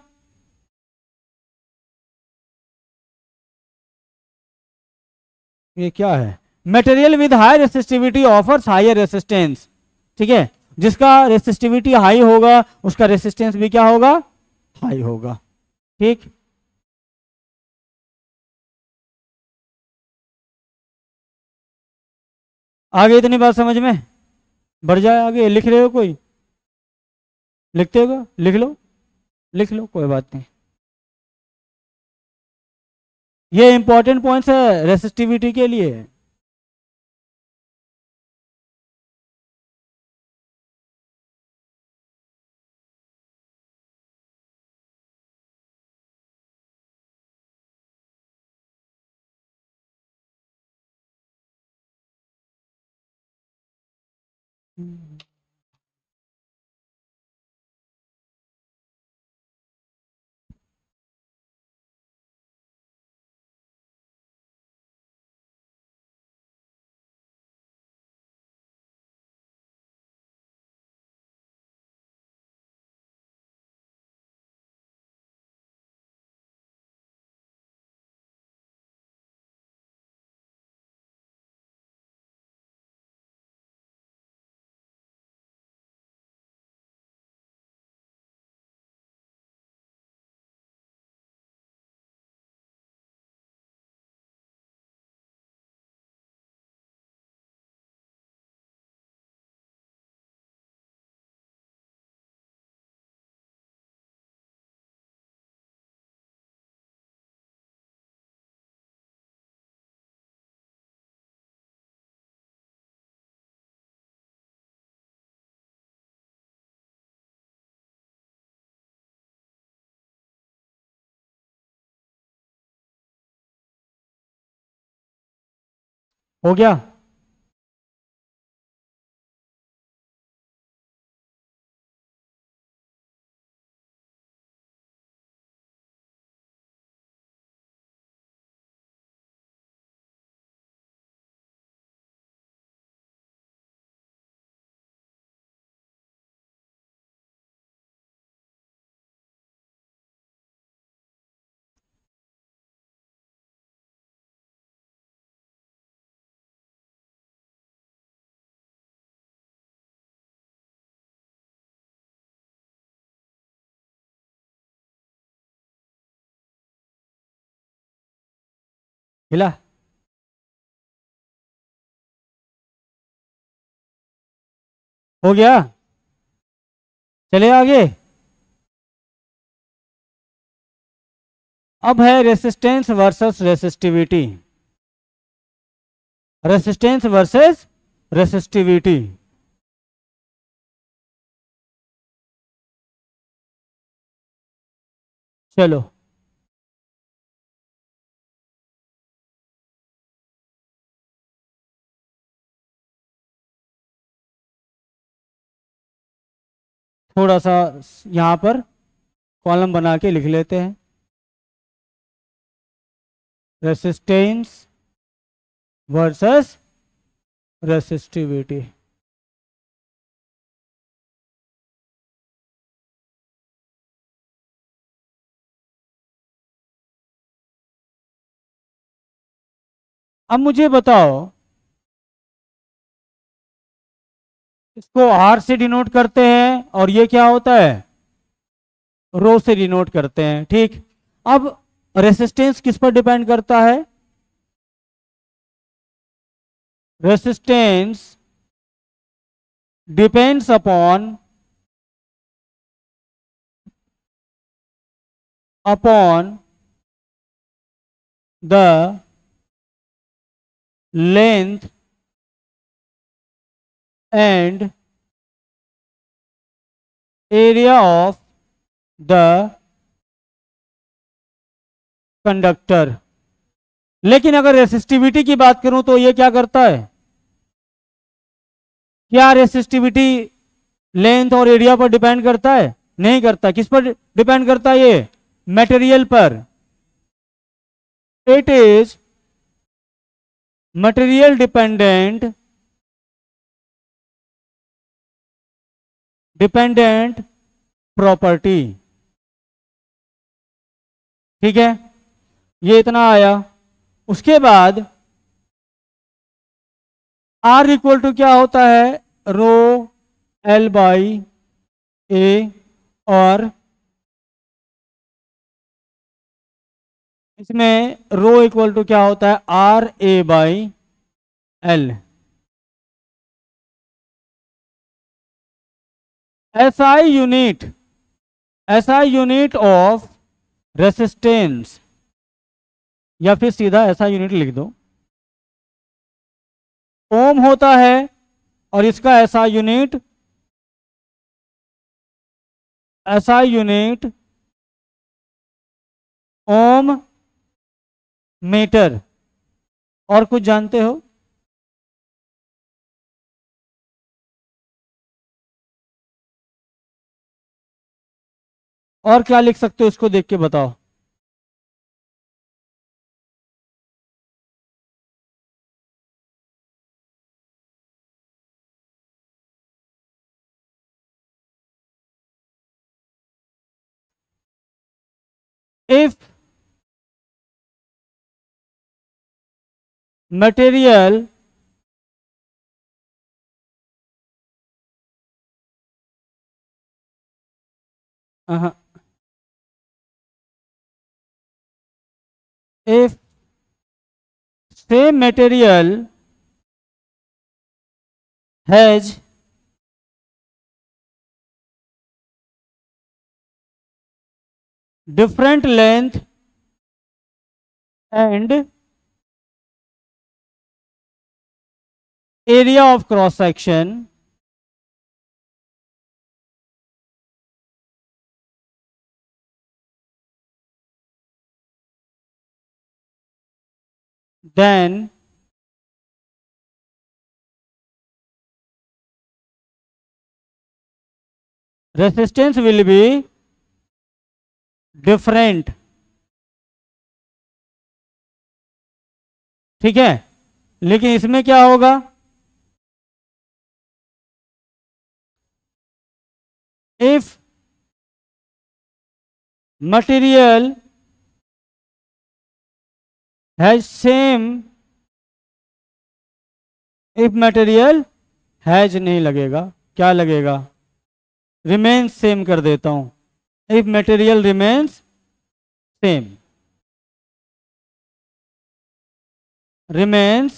A: ये क्या है? Material with high resistivity offers higher resistance. ठीक है, जिसका रेसिस्टिविटी हाई होगा उसका रेसिस्टेंस भी क्या होगा? हाई होगा। ठीक, आगे इतनी बात समझ में? बढ़ जाए आगे। लिख रहे हो कोई? लिखते हो? लिख लो, लिख लो, कोई बात नहीं। ये इंपॉर्टेंट पॉइंट्स है रेसिस्टिविटी के लिए। हो गया? हिला? हो गया? चले आगे। अब है resistance versus resistivity. Resistance versus resistivity. चलो, थोड़ा सा यहां पर कॉलम बना के लिख लेते हैं। Resistance versus resistivity. अब मुझे बताओ, इसको आर से डिनोट करते हैं और ये क्या होता है, रो से डिनोट करते हैं, ठीक। अब रेसिस्टेंस किस पर डिपेंड करता है? Resistance depends upon the length and area of the conductor. लेकिन अगर रेसिस्टिविटी की बात करूं तो ये क्या करता है? क्या रेसिस्टिविटी लेंथ और एरिया पर डिपेंड करता है? नहीं करता। किस पर डिपेंड करता है ये? मटेरियल पर। It is material dependent property. ठीक है, ये इतना आया। उसके बाद आर इक्वल टू क्या होता है? रो एल बाई ए, और इसमें रो इक्वल टू क्या होता है? R A by L. SI unit of resistance, या फिर सीधा ऐसा यूनिट लिख दो, ओम होता है, और इसका एसआई यूनिट ओम मीटर। और कुछ जानते हो? और क्या लिख सकते हो, इसको देख के बताओ। If material if same material has different length and area of cross section, then resistance will be different, ठीक है। लेकिन इसमें क्या होगा, if material has same, if material has नहीं लगेगा, क्या लगेगा, रिमेन्स सेम कर देता हूं। If material remains same, remains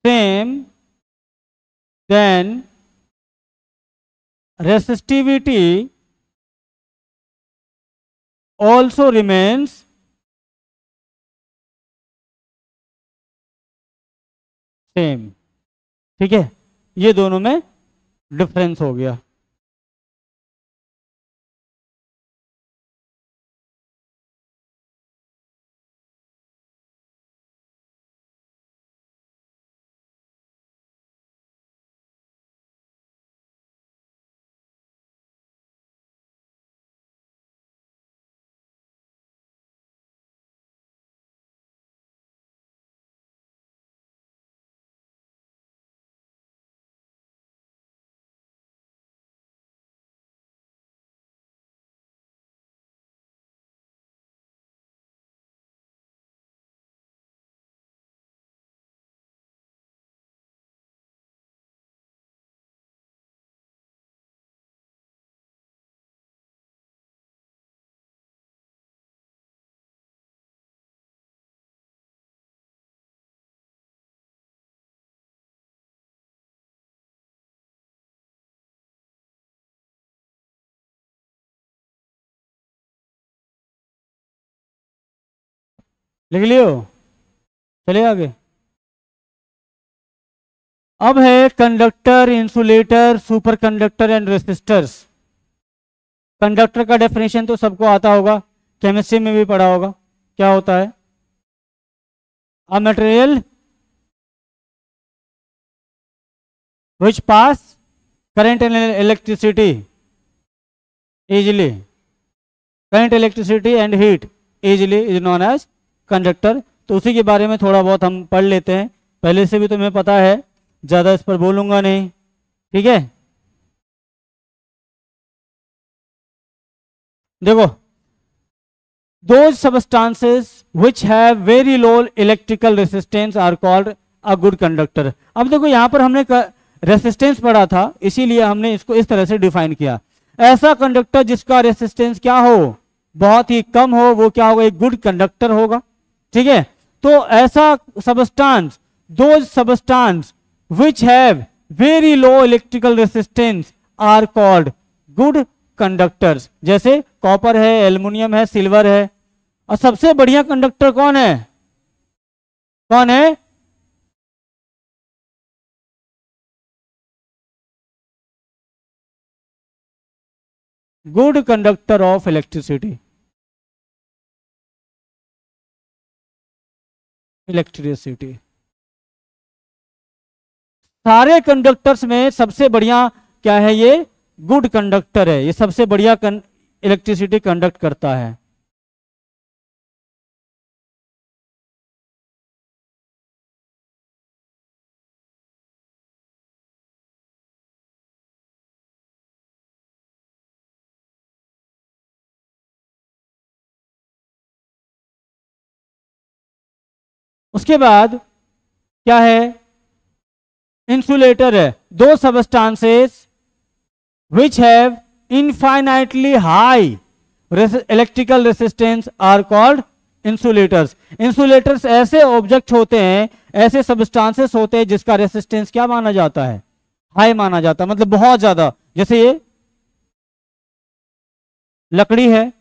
A: same, then resistivity also remains same, ठीक है। ये दोनों में डिफरेंस हो गया। लिख लियो, चलिए आगे। अब है conductor, insulator, super conductor and resistors. Conductor का डेफिनेशन तो सबको आता होगा, केमिस्ट्री में भी पढ़ा होगा। क्या होता है, a material which pass current and electricity easily, current, electricity and heat easily is known as conductor. तो उसी के बारे में थोड़ा बहुत हम पढ़ लेते हैं, पहले से भी तुम्हें पता है, ज़्यादा इस पर बोलूँगा नहीं, ठीक है। देखो, those substances which have very low electrical resistance are called a good conductor। अब देखो यहाँ पर हमने रेसिस्टेंस पढ़ा था, इसीलिए हमने इसको इस तरह से डिफाइन किया। ऐसा कंडक्टर जिसका रेसिस्टेंस क्या हो, बहुत ही कम हो, वो क्या होगा, एक गुड कंडक्टर होगा, ठीक है। तो ऐसा सबस्टांस, दो substance which have very low electrical resistance are called good conductors. जैसे कॉपर है, एल्युमिनियम है, सिल्वर है। और सबसे बढ़िया कंडक्टर कौन है, कौन है, good conductor of electricity, electricity. सारे कंडक्टर्स में सबसे बढ़िया क्या है, ये गुड कंडक्टर है, ये सबसे बढ़िया इलेक्ट्रिसिटी कंडक्ट करता है। उसके बाद क्या है, इंसुलेटर है। दो substances which have infinitely high electrical resistance are called insulators. Insulators ऐसे ऑब्जेक्ट होते हैं, ऐसे सबस्टांसेस होते हैं जिसका रेसिस्टेंस क्या माना जाता है, हाई माना जाता है, मतलब बहुत ज्यादा। जैसे ये लकड़ी है,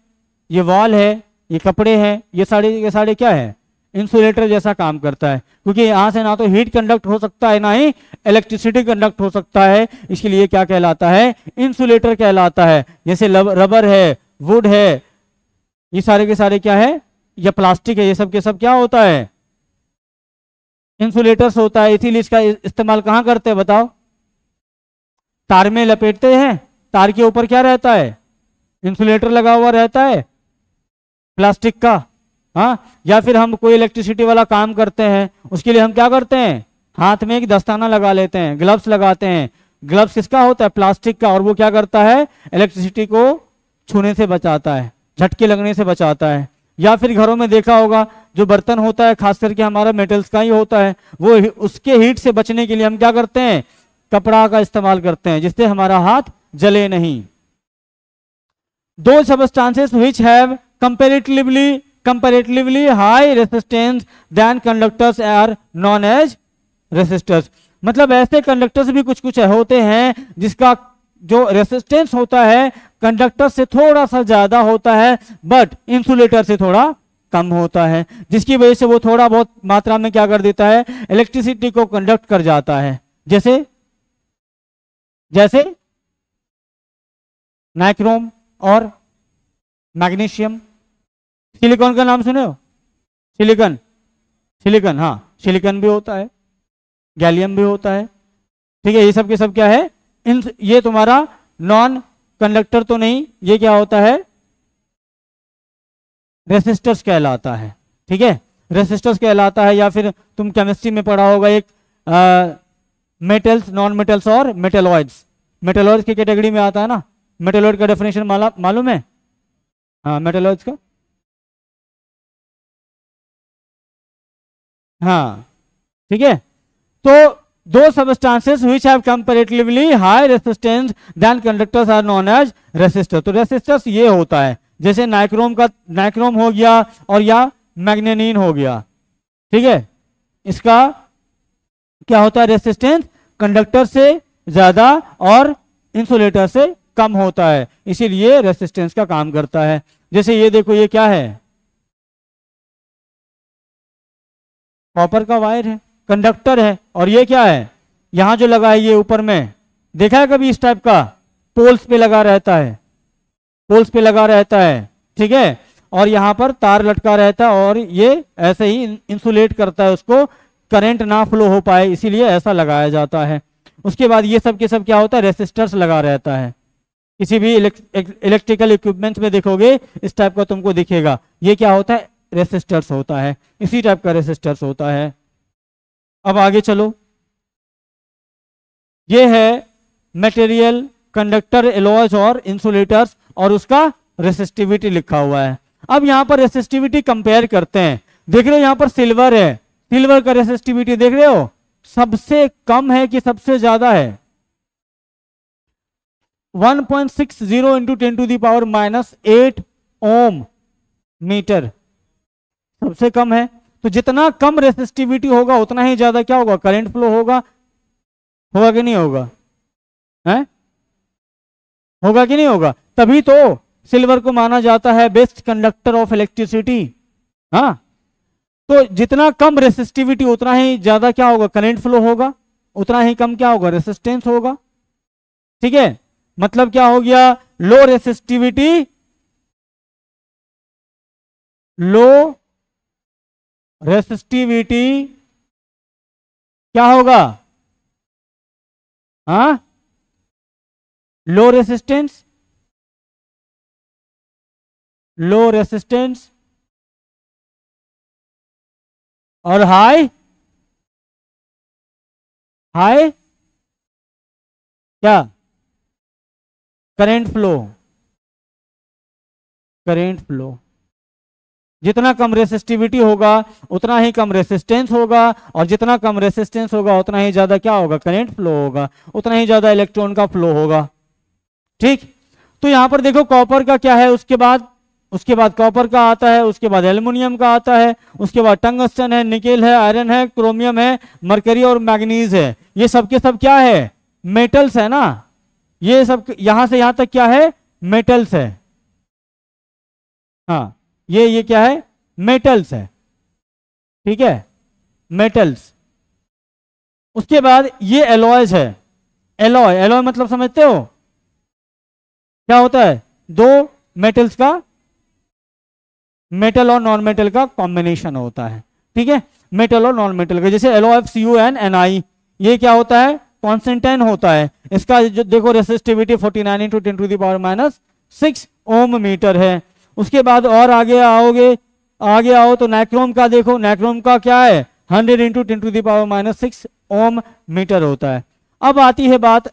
A: ये वॉल है, ये कपड़े हैं, ये सारे क्या है, इंसुलेटर जैसा काम करता है। क्योंकि यहां से ना तो हीट कंडक्ट हो सकता है, ना ही इलेक्ट्रिसिटी कंडक्ट हो सकता है, इसके लिए क्या कहलाता है, इंसुलेटर कहलाता है। जैसे रबर है, वुड है, ये सारे के सारे क्या है, या प्लास्टिक है, ये सब के सब क्या होता है, इंसुलेटर्स होता है। इसीलिए इसका इस्तेमाल कहां करते हैं बताओ, तार में लपेटते हैं, तार के ऊपर क्या रहता है, इंसुलेटर लगा हुआ रहता है प्लास्टिक का। हाँ, या फिर हम कोई इलेक्ट्रिसिटी वाला काम करते हैं, उसके लिए हम क्या करते हैं, हाथ में एक दस्ताना लगा लेते हैं, ग्लव्स लगाते हैं। ग्लव्स किसका होता है, प्लास्टिक का, और वो क्या करता है, इलेक्ट्रिसिटी को छूने से बचाता है, झटके लगने से बचाता है। या फिर घरों में देखा होगा जो बर्तन होता है खास करके हमारा मेटल्स का ही होता है, वो उसके हीट से बचने के लिए हम क्या करते हैं, कपड़ा का इस्तेमाल करते हैं, जिससे हमारा हाथ जले नहीं। दो substances which have comparatively high resistance than conductors are known as resistors। मतलब ऐसे कंडक्टर्स भी कुछ कुछ होते हैं जिसका जो रेसिस्टेंस होता है कंडक्टर से थोड़ा सा ज्यादा होता है, बट इंसुलेटर से थोड़ा कम होता है, जिसकी वजह से वो थोड़ा बहुत मात्रा में क्या कर देता है, इलेक्ट्रिसिटी को कंडक्ट कर जाता है। जैसे जैसे नाइक्रोम और मैग्नीशियम। सिलिकॉन का नाम सुने हो, सिलिकॉन, सिलिकॉन, हाँ सिलिकॉन भी होता है, गैलियम भी होता है, ठीक है। ये सब के सब क्या है, ये तुम्हारा नॉन कंडक्टर तो नहीं, ये क्या होता है, रेसिस्टर्स कहलाता है, ठीक है, रेसिस्टर्स कहलाता है। या फिर तुम केमिस्ट्री में पढ़ा होगा एक मेटल्स, नॉन मेटल्स और मेटेलॉइड्स। मेटेलॉइड्स की कैटेगरी में आता है ना, मेटेलॉइड का डेफिनेशन मालूम है, हाँ मेटेलॉइड्स का, हाँ ठीक है। तो दो substances which have comparatively high resistance than conductors are known as resistor. तो रेसिस्टर्स ये होता है, जैसे नाइक्रोम का, नाइक्रोम हो गया और या मैग्नेनिन हो गया, ठीक है। इसका क्या होता है, रेसिस्टेंस कंडक्टर से ज्यादा और इंसुलेटर से कम होता है, इसीलिए रेसिस्टेंस का काम करता है। जैसे ये देखो, ये क्या है, कॉपर का वायर है, कंडक्टर है, और ये क्या है, यहां जो लगा है ये ऊपर में, देखा है कभी इस टाइप का, पोल्स पे लगा रहता है, पोल्स पे लगा रहता है, ठीक है, और यहां पर तार लटका रहता है, और ये ऐसे ही इंसुलेट करता है, उसको करंट ना फ्लो हो पाए, इसीलिए ऐसा लगाया जाता है। उसके बाद ये सब के सब क्या होता है, रेसिस्टर्स लगा रहता है। किसी भी इलेक्ट्रिकल इक्विपमेंट्स में देखोगे इस टाइप का तुमको दिखेगा, ये क्या होता है, रेसिस्टर्स होता है, इसी टाइप का रेसिस्टर्स होता है। अब आगे चलो, ये है मटेरियल, कंडक्टर, एलॉयज और इंसुलेटर्स, और उसका रेसिस्टिविटी लिखा हुआ है। अब यहां पर रेसिस्टिविटी कंपेयर करते हैं, देख रहे हो यहां पर सिल्वर है, सिल्वर का रेसिस्टिविटी देख रहे हो, सबसे कम है कि सबसे ज्यादा है, 1.60 इंटू 10⁻⁻8 ओम मीटर, सबसे कम है। तो जितना कम रेसिस्टिविटी होगा उतना ही ज्यादा क्या होगा, करंट फ्लो होगा, होगा कि नहीं होगा, है होगा कि नहीं होगा। तभी तो सिल्वर को माना जाता है बेस्ट कंडक्टर ऑफ इलेक्ट्रिसिटी। हाँ, तो जितना कम रेसिस्टिविटी उतना ही ज्यादा क्या होगा, करंट फ्लो होगा, उतना ही कम क्या होगा, रेसिस्टेंस होगा, ठीक है। मतलब क्या हो गया, लो रेसिस्टिविटी, लो रेसिस्टिविटी क्या होगा, हाँ लो रेसिस्टेंस, लो रेसिस्टेंस, और हाई, हाई क्या, करंट फ्लो, करंट फ्लो। जितना कम रेसिस्टिविटी होगा उतना ही कम रेसिस्टेंस होगा, और जितना कम रेसिस्टेंस होगा उतना ही ज्यादा क्या होगा, करंट फ्लो होगा, उतना ही ज्यादा इलेक्ट्रॉन का फ्लो होगा, ठीक। तो यहां पर देखो कॉपर का क्या है, उसके बाद कॉपर का आता है, उसके बाद एल्युमिनियम का आता है, उसके बाद टंगस्टन है, निकेल है, आयरन है, क्रोमियम है, मरकरी और मैग्नीज है। ये सब के सब क्या है, मेटल्स है ना, ये सब यहां से यहां तक क्या है, मेटल्स है। हाँ, ये क्या है, मेटल्स है, ठीक है, मेटल्स। उसके बाद ये एलॉयज है, एलॉय, एलॉय मतलब समझते हो क्या होता है, दो मेटल्स का, मेटल और नॉन मेटल का कॉम्बिनेशन होता है, ठीक है, मेटल और नॉन मेटल का। जैसे LOFCuN Ni, ये क्या होता है, कॉन्स्टेंटाइन होता है। इसका जो देखो resistivity 49 into 10 to the power minus 6 ohm metre है। उसके बाद और आगे आओ तो नाइक्रोम का देखो, नाइक्रोम का क्या है 100 into 10 to the power minus 6 ohm metre होता है। अब आती है बात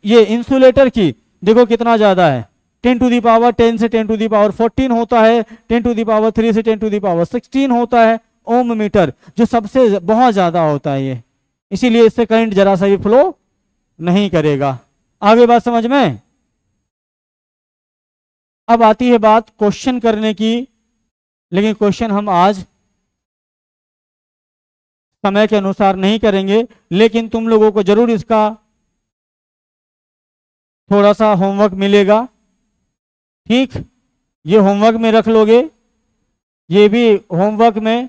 A: ये इंसुलेटर की, देखो कितना ज्यादा है 10 टू दी पावर 10 से 10 टू दी पावर 14 होता है, 10 टू दी पावर 3 से 10 टू दी पावर 16 होता है ओम मीटर, जो सबसे बहुत ज्यादा होता है ये, इसीलिए इससे करंट जरा सा भी फ्लो नहीं करेगा। आगे बात समझ में। अब आती है बात क्वेश्चन करने की, लेकिन क्वेश्चन हम आज समय के अनुसार नहीं करेंगे, लेकिन तुम लोगों को जरूर इसका थोड़ा सा होमवर्क मिलेगा। ठीक, ये होमवर्क में रख लोगे, ये भी होमवर्क में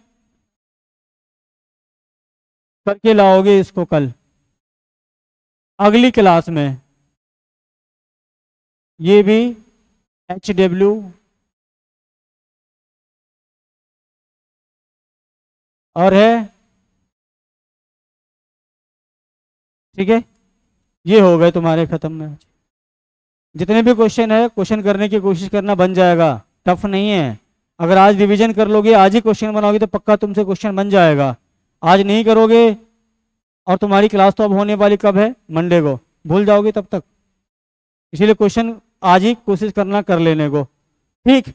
A: करके लाओगे इसको कल अगली क्लास में। ये भी HW और है, ठीक है, ये हो गए तुम्हारे खत्म में। जितने भी क्वेश्चन है क्वेश्चन करने की कोशिश करना, बन जाएगा, टफ नहीं है। अगर आज रिवीजन कर लोगे, आज ही क्वेश्चन बनाओगे तो पक्का तुमसे क्वेश्चन बन जाएगा। आज नहीं करोगे और तुम्हारी क्लास तो अब होने वाली कब है, मंडे को, भूल जाओगे तब तक। इसीलिए क्वेश्चन आज ही कोशिश करना कर लेने को। ठीक।